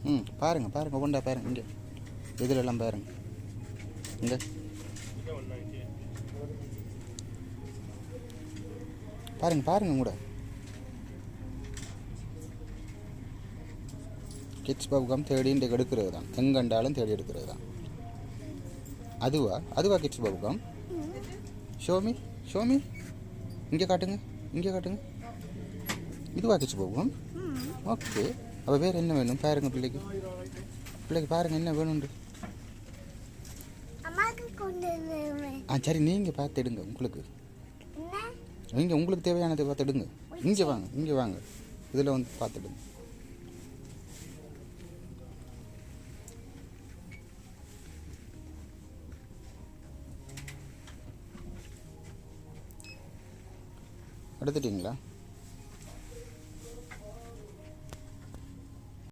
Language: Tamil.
ம் பாருங்கள் பாருங்கள் ஒவ்வொன்றா பாருங்கள் இங்கே இதிலெல்லாம் பாருங்கள் இங்கே பாருங்கள் பாருங்கள் கூட கிட்ஸ் பப்காம் தேடி இன்றைக்கு எடுக்கிறது தான் எங்கண்டாலும் தேடி எடுக்கிறது தான் அதுவா கிட்ஸ் பப்காம் ஷோமி ஷோமி இங்கே காட்டுங்க இங்கே காட்டுங்க இதுவா கிட்ஸ் பப்காம் ஓகே அப்போ வேறு என்ன வேணும் பாருங்க பிள்ளைக்கு பாருங்கள் என்ன வேணும்ண்டு சரி நீங்கள் பார்த்து எடுங்க உங்களுக்கு தேவையானதை பார்த்து எடுங்க இங்கே வாங்க இதில் வந்து பார்த்துடுங்க எடுத்துட்டிங்களா